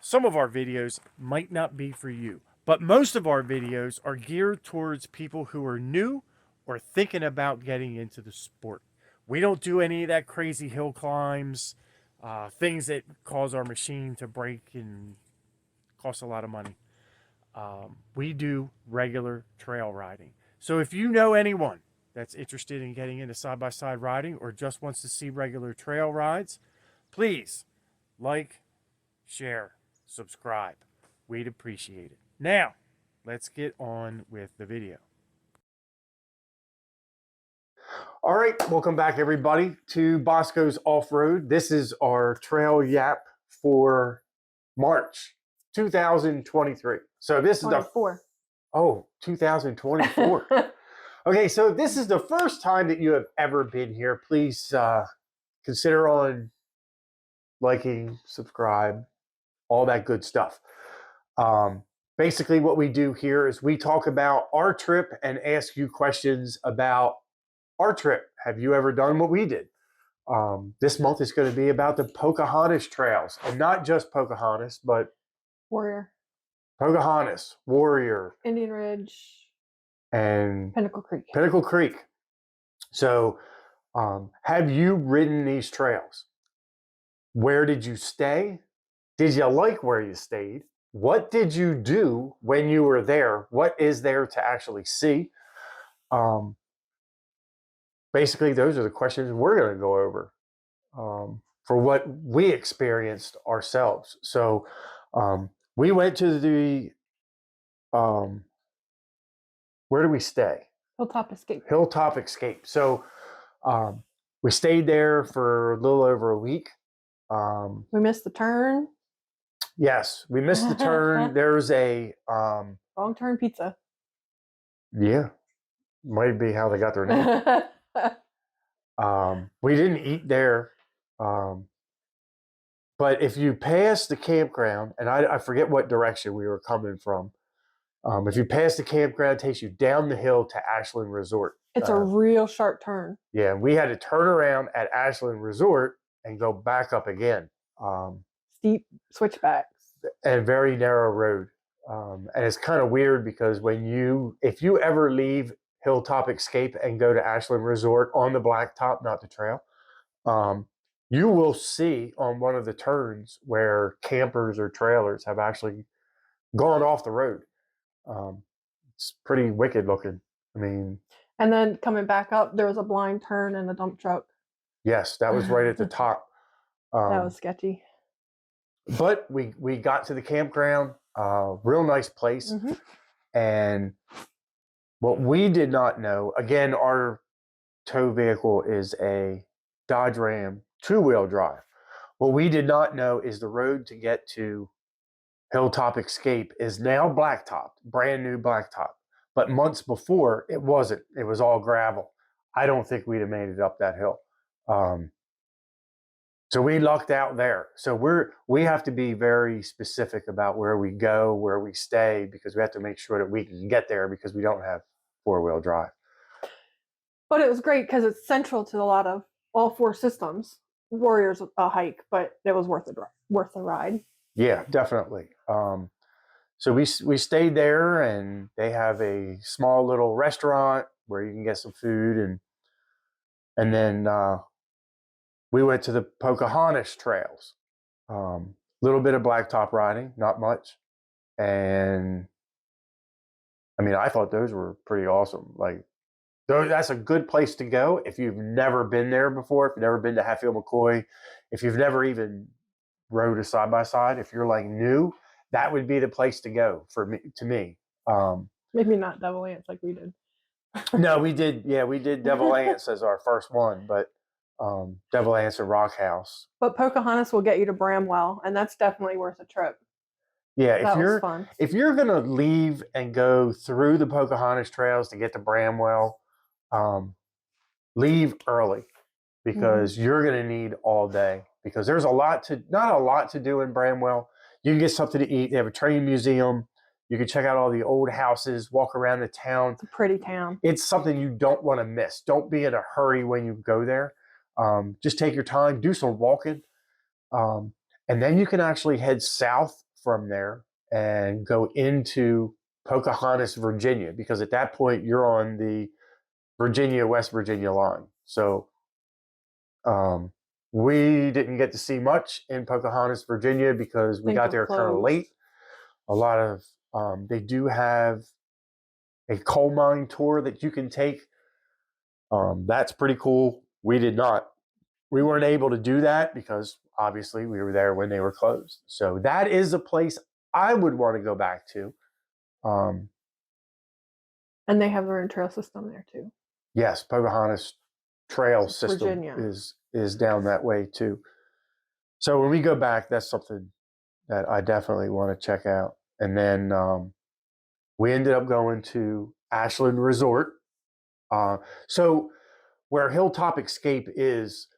some of our videos might not be for you, but most of our videos are geared towards people who are new or thinking about getting into the sport. We don't do any of that crazy hill climbs, things that cause our machine to break and cost a lot of money. We do regular trail riding. So if you know anyone that's interested in getting into side-by-side riding or just wants to see regular trail rides, please like, share, subscribe. We'd appreciate it. Now, let's get on with the video. All right, welcome back everybody to Bosco's Off-Road. This is our trail yap for March 2023. So this is 2024. Okay, so this is the first time that you have ever been here. Please consider on liking, subscribe, all that good stuff. Basically what we do here is we talk about our trip and ask you questions about our trip. Have you ever done what we did? This month is going to be about the Pocahontas trails, and not just Pocahontas, but Warrior, Pocahontas, Warrior, Indian Ridge, and Pinnacle Creek. Pinnacle Creek. So have you ridden these trails? Where did you stay? Did you like where you stayed? What did you do when you were there? What is there to actually see? Basically, those are the questions we're going to go over for what we experienced ourselves. So we went to the, where do we stay? Hilltop Escape. Hilltop Escape. So we stayed there for a little over a week. We missed the turn. Yes, we missed the turn. There's a wrong turn pizza. Yeah, might be how they got their name. We didn't eat there, but if you pass the campground, and I forget what direction we were coming from, if you pass the campground, it takes you down the hill to Ashland Resort. It's a real sharp turn. Yeah, we had to turn around at Ashland Resort and go back up again. Steep switchbacks. And very narrow road. And it's kind of weird because if you ever leave Hilltop Escape and go to Ashland Resort on the blacktop, not the trail, you will see on one of the turns where campers or trailers have actually gone off the road. It's pretty wicked looking. I mean, and then coming back up, there was a blind turn and a dump truck. Yes, that was right at the top. That was sketchy. But we got to the campground, real nice place. Mm-hmm. And what we did not know, again, our tow vehicle is a Dodge Ram 2-wheel drive. What we did not know is the road to get to Hilltop Escape is now blacktop, brand new blacktop. But months before, it wasn't. It was all gravel. I don't think we'd have made it up that hill. So we lucked out there. So we have to be very specific about where we go, where we stay, because we have to make sure that we can get there because we don't have 4-wheel drive. But it was great because it's central to a lot of all 4 systems. Warrior's a hike, but it was worth the ride. Yeah, definitely. So we stayed there, and they have a small little restaurant where you can get some food, and then we went to the Pocahontas trails. Little bit of blacktop riding, not much. And I mean, I thought those were pretty awesome. Like, that's a good place to go if you've never been there before, if you've never been to Hatfield McCoy, if you've never even rode a side-by-side, if you're like new, that would be the place to go to me. Maybe not Devil Ants like we did. No, we did. Yeah, we did Devil Ants as our first one, but Devil Ants and Rock House. But Pocahontas will get you to Bramwell, and that's definitely worth a trip. Yeah, if you're gonna leave and go through the Pocahontas trails to get to Bramwell, leave early because you're gonna need all day because there's not a lot to do in Bramwell. You can get something to eat. They have a train museum. You can check out all the old houses, walk around the town. It's a pretty town. It's something you don't want to miss. Don't be in a hurry when you go there. Just take your time, do some walking. And then you can actually head south from there and go into Pocahontas, Virginia, because at that point you're on the West Virginia line. So we didn't get to see much in Pocahontas, Virginia, because we got there kind of late. A lot of they do have a coal mine tour that you can take. That's pretty cool. We did not. We weren't able to do that because obviously we were there when they were closed. So that is a place I would want to go back to. And they have their own trail system there too. Yes, Pocahontas trail system Virginia. is down that way too. So when we go back, that's something that I definitely want to check out. And then we ended up going to Ashland Resort. So where Hilltop Escape is,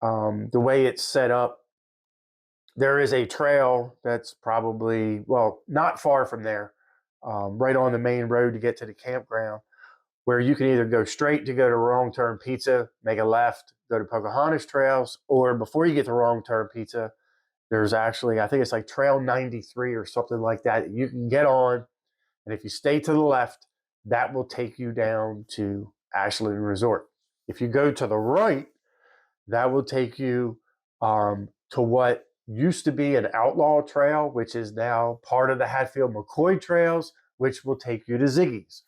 the way it's set up, there is a trail that's probably, well, not far from there, right on the main road to get to the campground, where you can either go straight to go to Wrong Turn Pizza, make a left, go to Pocahontas Trails, or before you get to Wrong Turn Pizza, there's actually, I think it's like Trail 93 or something like that. You can get on, and if you stay to the left, that will take you down to Ashland Resort. If you go to the right, that will take you to what used to be an outlaw trail, which is now part of the Hatfield McCoy trails, which will take you to Ziggy's.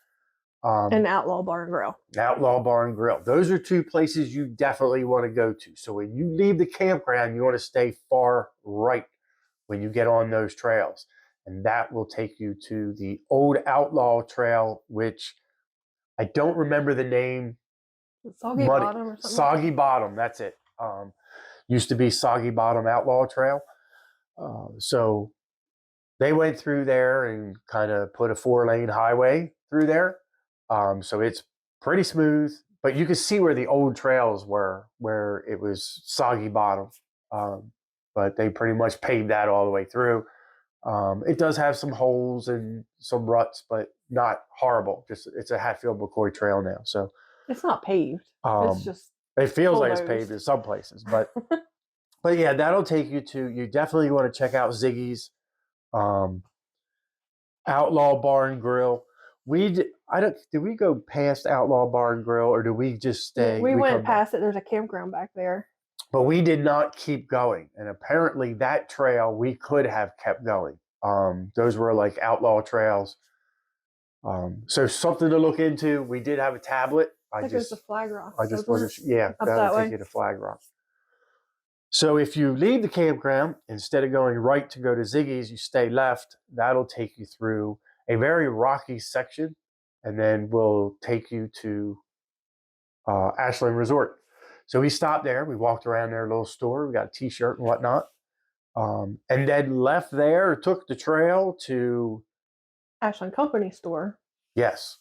And Outlaw Bar and Grill. Outlaw Bar and Grill. Those are two places you definitely want to go to. So when you leave the campground, you want to stay far right when you get on those trails. And that will take you to the old Outlaw Trail, which I don't remember the name. Soggy Bottom or something. Soggy Bottom, that's it. Used to be Soggy Bottom Outlaw Trail. So they went through there and kind of put a 4-lane highway through there. So it's pretty smooth, but you can see where the old trails were, where it was Soggy Bottom. But they pretty much paved that all the way through. It does have some holes and some ruts, but not horrible. Just it's a Hatfield McCoy trail now. So it's not paved. It's just it feels like it's paved in some places, but but yeah, that'll take you to. You definitely want to check out Ziggy's, Outlaw Bar and Grill. Did we go past Outlaw Bar and Grill, or did we just stay? We went past it. There's a campground back there. But we did not keep going. And apparently that trail we could have kept going. Those were like outlaw trails. So something to look into. We did have a tablet. I think it was the Flag Rock. I just wasn't, yeah, that would take you to Flag Rock. So if you leave the campground, instead of going right to go to Ziggy's, you stay left. That'll take you through a very rocky section, and then we'll take you to Ashland Resort. So we stopped there. We walked around their little store. We got a T-shirt and whatnot. And then left there, took the trail to Ashland Company store. Yes.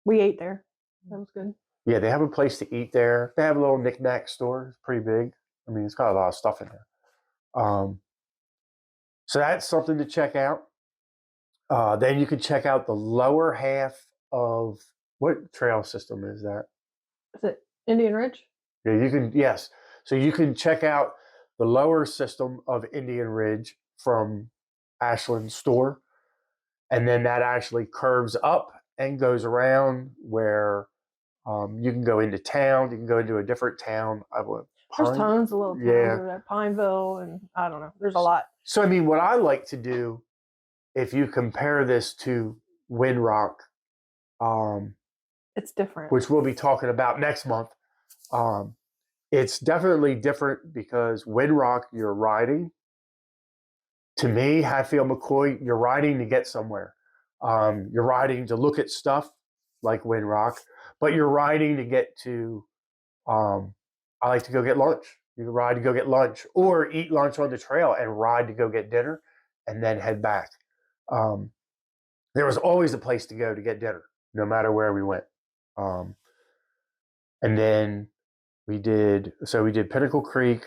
We ate there. That was good. Yeah, they have a place to eat there. They have a little knick-knack store. It's pretty big. I mean, it's got a lot of stuff in there. So that's something to check out. Then you can check out the lower half of, what trail system is that? Is it Indian Ridge? Yeah, you can, yes. So you can check out the lower system of Indian Ridge from Ashland store. And then that actually curves up and goes around where you can go into town. You can go into a different town. There's tons of little towns over there. Pineville, and I don't know. There's a lot. So, I mean, what I like to do, if you compare this to Windrock, it's different, which we'll be talking about next month. It's definitely different because Windrock, you're riding. To me, Hatfield McCoy, you're riding to get somewhere. You're riding to look at stuff like Windrock, but you're riding to get to, I like to go get lunch. You can ride to go get lunch or eat lunch on the trail and ride to go get dinner and then head back. There was always a place to go to get dinner, no matter where we went. And then we did Pinnacle Creek,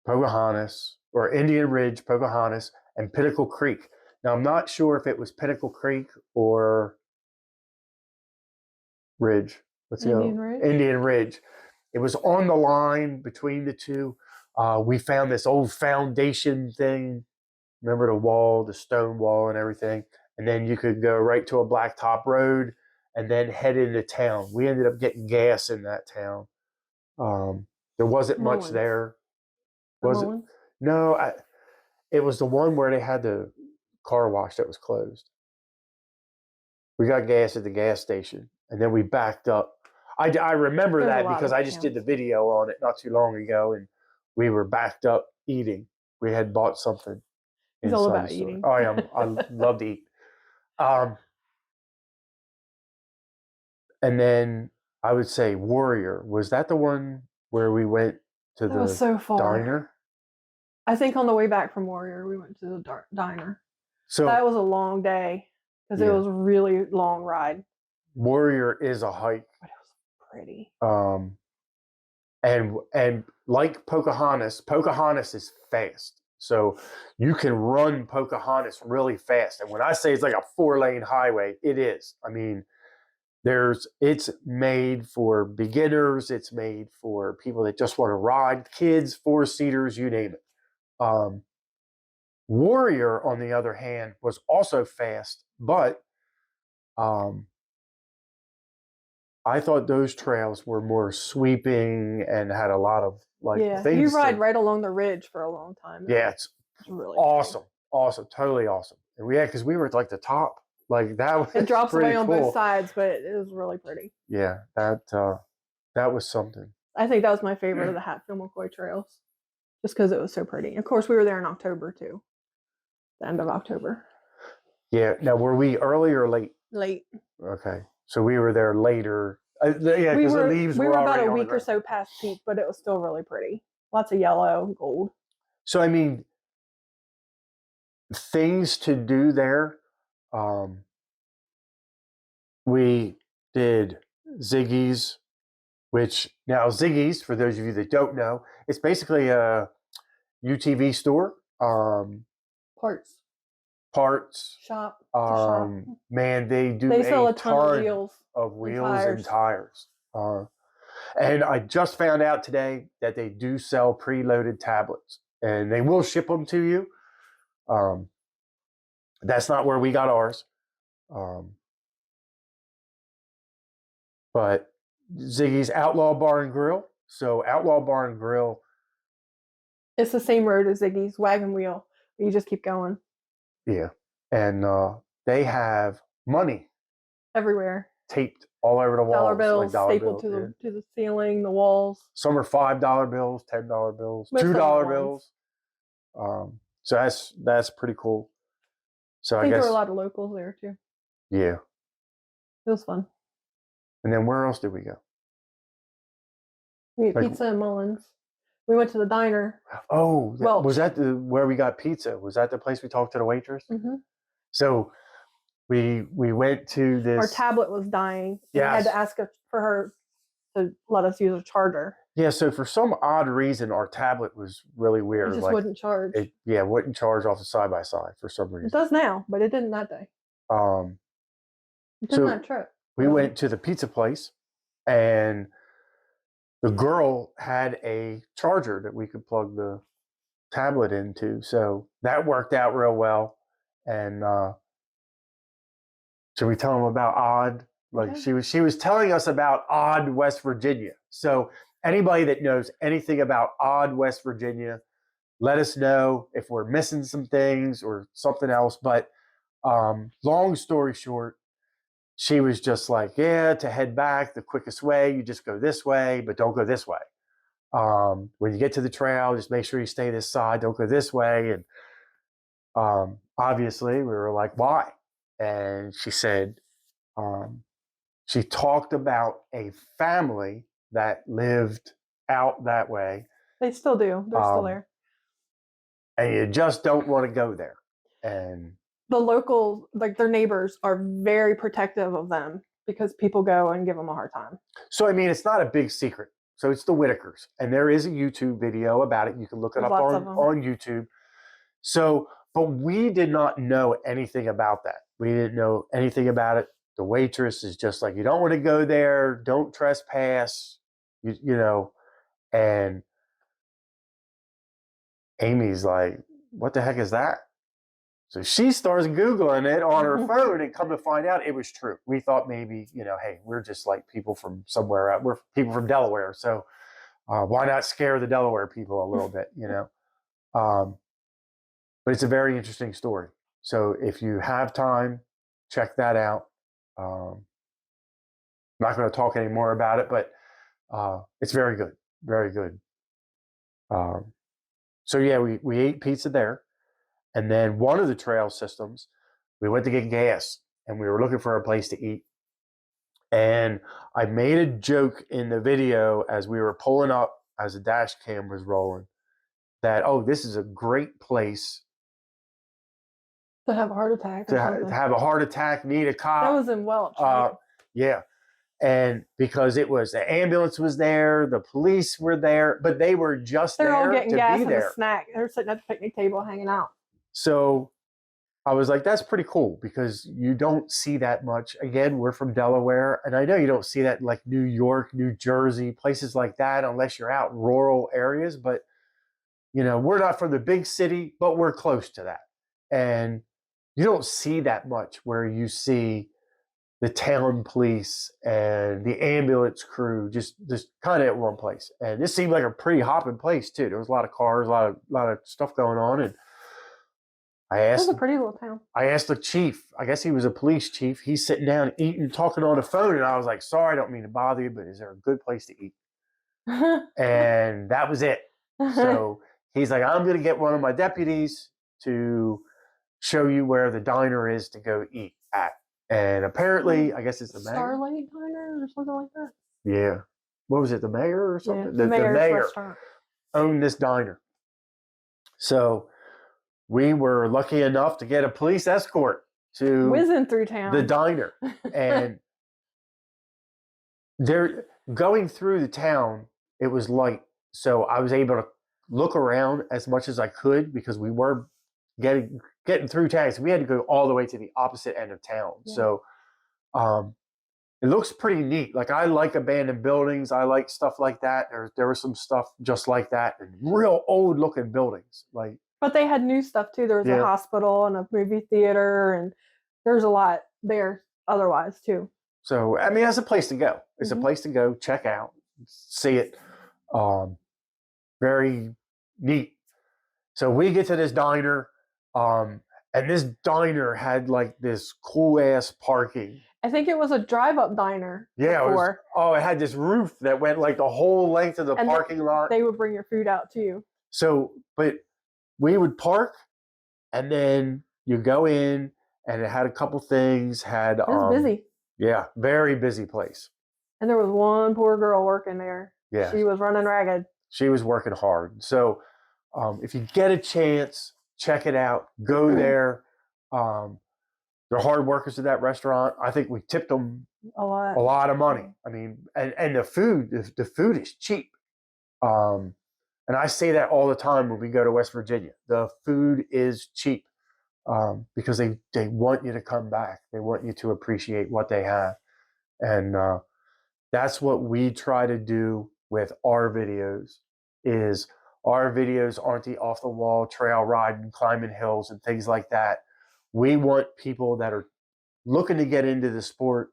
Pocahontas, or Indian Ridge, Pocahontas, and Pinnacle Creek. Now, I'm not sure if it was Pinnacle Creek or Ridge. What's the Indian other? Ridge? Indian Ridge. It was on the line between the two. We found this old foundation thing Remember the wall, the stone wall and everything? And then you could go right to a blacktop road and then head into town. We ended up getting gas in that town. There wasn't much Mullins. there. The Was it? Mullins? No, it was the one where they had the car wash that was closed. We got gas at the gas station, and then we backed up. I remember There's a that lot because of I just did the towns. video on it not too long ago, and we were backed up eating. We had bought something He's all inside about the store. eating. Oh, I love to eat. And then I would say Warrior. Was that the one where we went to That was the so far. diner? I think on the way back from Warrior, we went to the diner. So That was a long day because it Yeah. was a really long ride, Warrior is a hike. but it was pretty. And like Pocahontas is fast. So you can run Pocahontas really fast. And when I say it's like a 4-lane highway, it is. I mean, it's made for beginners. It's made for people that just want to ride, kids, 4-seaters, you name it. Warrior, on the other hand, was also fast, but I thought those trails were more sweeping and had a lot of things. You ride right along the ridge for a long time. Yeah, it's really awesome, awesome, totally awesome. And because we were at like the top, like that was it drops pretty away on cool. both sides, but it was really pretty. Yeah, that was something. I think that was my favorite of the Hatfield McCoy trails, just because it was so pretty. Of course, we were there in October too, the end of October. Yeah. Now, were we early or late? Late. Okay, so we were there later. Yeah, because the leaves we were were about already a on the week or ground. so past peak, but it was still really pretty. Lots of yellow, gold. So I mean, things to do there. We did Ziggy's, which now Ziggy's, for those of you that don't know, it's basically a UTV store. Parts Shop. Man, they do They sell a a ton of wheels and tires. tires. And I just found out today that they do sell preloaded tablets, and they will ship them to you. That's not where we got ours. But Ziggy's Outlaw Bar and Grill. So Outlaw Bar and Grill. It's the same road as Ziggy's Wagon Wheel. You just keep going. Yeah. And they have money everywhere, taped all over the walls. Dollar bills, like stapled to the ceiling, the walls. Some are $5 bills, $10 bills, Most $2 bills. So that's pretty cool. So I think there were a lot of locals there too. Yeah. It was fun. And then where else did we go? We ate pizza in Mullins. We went to the diner. Oh, was that where we got pizza? Was that the place we talked to the waitress? Mm-hmm. So we went to this. Our tablet was dying. Yeah. We had to ask for her to let us use a charger. Yeah, so for some odd reason, our tablet was really weird. It just wouldn't charge. It wouldn't charge off the side-by-side for some reason. It does now, but it didn't that day. It didn't that trip. We went to the pizza place, and the girl had a charger that we could plug the tablet into. So that worked out real well. And should we tell them about Odd? Like she was telling us about Odd, West Virginia. So anybody that knows anything about Odd, West Virginia, let us know if we're missing some things or something else. But long story short, she was just like, to head back the quickest way, you just go this way, but don't go this way. When you get to the trail, just make sure you stay this side, don't go this way. And obviously we were like, why? And she said, she talked about a family that lived out that way. They still do. They're still there. And you just don't want to go there. And the locals, like their neighbors, are very protective of them because people go and give them a hard time. So, I mean, it's not a big secret. So it's the Whitakers. And there is a YouTube video about it. You can look it up on YouTube. So, but we did not know anything about that. We didn't know anything about it. The waitress is just like, you don't want to go there. Don't trespass, you know. And Amy's like, what the heck is that? So she starts Googling it on her phone, and come to find out it was true. We thought maybe, hey, we're just like people from somewhere out. We're people from Delaware. So why not scare the Delaware people a little bit, But it's a very interesting story. So if you have time, check that out. I'm not going to talk any more about it, but it's very good. Very good. So yeah, we ate pizza there. And then one of the trail systems, we went to get gas and we were looking for a place to eat. And I made a joke in the video as we were pulling up, as the dash cam was rolling, that, oh, this is a great place To have a heart attack or to something. have a heart attack, need a cop. That was in Welch, right? Yeah. And because it was, the ambulance was there, the police were there, but they were just They're all there getting to gas be and there. a snack. They're sitting at the picnic table hanging out. So I was like, that's pretty cool, because you don't see that much. Again, we're from Delaware, and I know you don't see that in like New York, New Jersey, places like that, unless you're out in rural areas. But, we're not from the big city, but we're close to that. And you don't see that much where you see the town police and the ambulance crew just kind of at one place. And this seemed like a pretty hopping place too. There was a lot of cars, a lot of stuff going on. And It was a pretty little town. I asked the chief, I guess he was a police chief. He's sitting down eating, talking on the phone. And I was like, sorry, I don't mean to bother you, but is there a good place to eat? And that was it. So he's like, I'm going to get one of my deputies to show you where the diner is to go eat at. And apparently, I guess it's the mayor. Starlight Diner or something like that. Yeah. What was it, the mayor or something? Yeah, The mayor restaurant owned this diner. So we were lucky enough to get a police escort to whizzing through town, the diner. And they're going through the town, it was light. So I was able to look around as much as I could, because we were getting through town. So we had to go all the way to the opposite end of town. Yeah. So it looks pretty neat. Like, I like abandoned buildings. I like stuff like that. There was some stuff just like that, and real old looking buildings. But they had new stuff too. There was a hospital and a movie theater, and there's a lot there otherwise too. So, I mean, that's a place to go. It's a place to go, check out, see it. Very neat. So we get to this diner, and this diner had like this cool ass parking. I think it was a drive-up diner. Yeah. It had this roof that went like the whole length of the parking lot. They would bring your food out to you. So, but we would park, and then you go in, and it had a couple things. It was busy. Yeah, very busy place. And there was one poor girl working there. Yeah. She was running ragged. She was working hard. So if you get a chance, check it out. Go there. They're hard workers at that restaurant. I think we tipped them a lot of money. I mean, and the food is cheap. And I say that all the time when we go to West Virginia. The food is cheap, because they want you to come back. They want you to appreciate what they have. And that's what we try to do with our videos. Is our videos aren't the off the wall trail riding, climbing hills and things like that. We want people that are looking to get into the sport,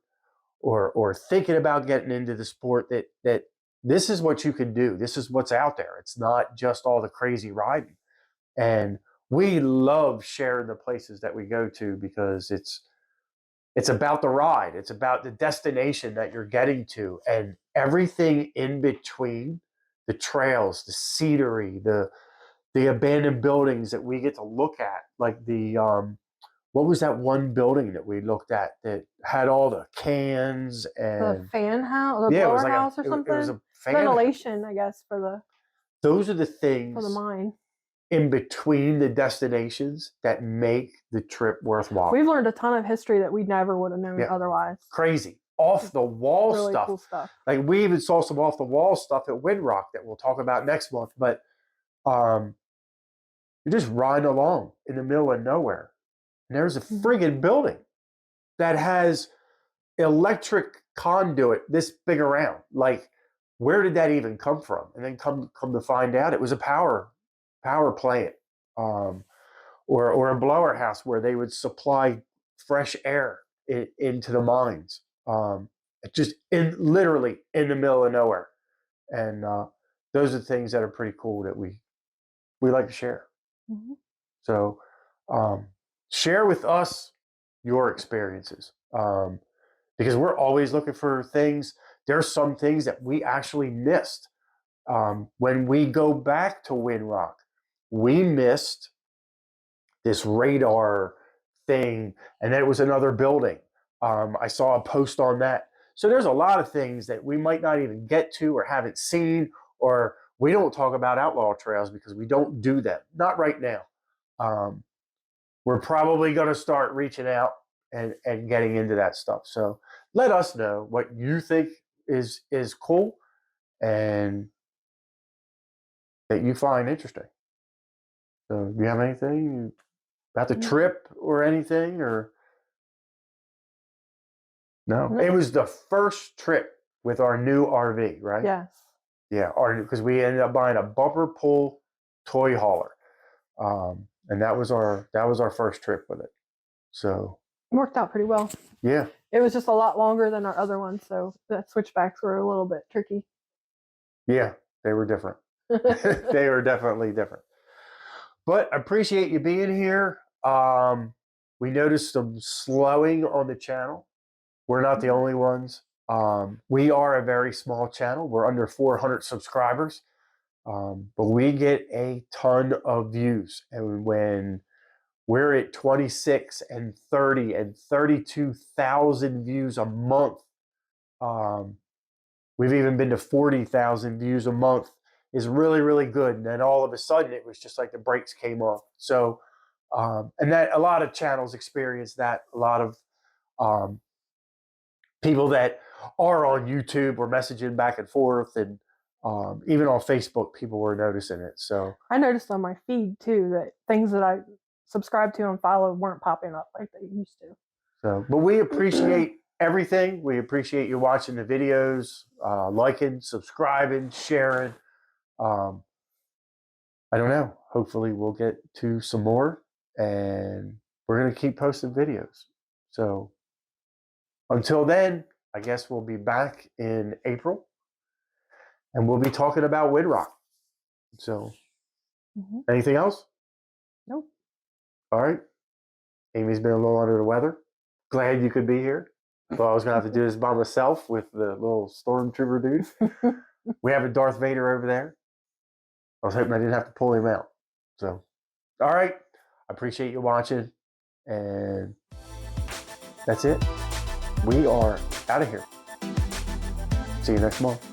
or thinking about getting into the sport, that this is what you can do. This is what's out there. It's not just all the crazy riding. And we love sharing the places that we go to, because it's about the ride. It's about the destination that you're getting to, and everything in between. The trails, the scenery, the abandoned buildings that we get to look at. Like what was that one building that we looked at that had all the cans and the fan house, the blower house or something? It was a fan ventilation, I guess, those are the things for the mine. In between the destinations that make the trip worthwhile. We've learned a ton of history that we never would have known otherwise. Crazy. Off the wall really stuff. Cool stuff. Like, we even saw some off the wall stuff at Windrock that we'll talk about next month. But you're just riding along in the middle of nowhere, and there's a friggin' building that has electric conduit this big around. Like, where did that even come from? And then come to find out, it was a power plant. or a blower house where they would supply fresh air into the mines. Just literally in the middle of nowhere. And those are things that are pretty cool that we like to share. Mm-hmm. So share with us your experiences, because we're always looking for things. There's some things that we actually missed. When we go back to Windrock, we missed this radar thing, and then it was another building. I saw a post on that. So there's a lot of things that we might not even get to or haven't seen, or we don't talk about outlaw trails because we don't do them. Not right now. We're probably going to start reaching out and getting into that stuff. So let us know what you think is cool and that you find interesting. So do you have anything about the trip or anything, or no? It was the first trip with our new RV, right? Yes. Yeah, because we ended up buying a bumper pull toy hauler, and that was our first trip with it. So It worked out pretty well. yeah, It was just a lot longer than our other ones, so the switchbacks were a little bit tricky. yeah, they were different. They are definitely different. But I appreciate you being here. We noticed some slowing on the channel. We're not the only ones. We are a very small channel. We're under 400 subscribers, but we get a ton of views. And when we're at 26 and 30 and 32,000 views a month, we've even been to 40,000 views a month, is really, really good. And then all of a sudden, it was just like the brakes came off. So, and that a lot of channels experience that. A lot of people that are on YouTube were messaging back and forth, and even on Facebook, people were noticing it. So I noticed on my feed too that things that I subscribed to and followed weren't popping up like they used to. So, but we appreciate everything. We appreciate you watching the videos, liking, subscribing, sharing. I don't know. Hopefully, we'll get to some more, and we're going to keep posting videos. So, until then, I guess we'll be back in April, and we'll be talking about Windrock. So, anything else? Nope. All right. Amy's been a little under the weather. Glad you could be here. Thought I was going to have to do this by myself with the little stormtrooper dude. We have a Darth Vader over there. I was hoping I didn't have to pull him out. So, all right. I appreciate you watching. And that's it. We are out of here. See you next month.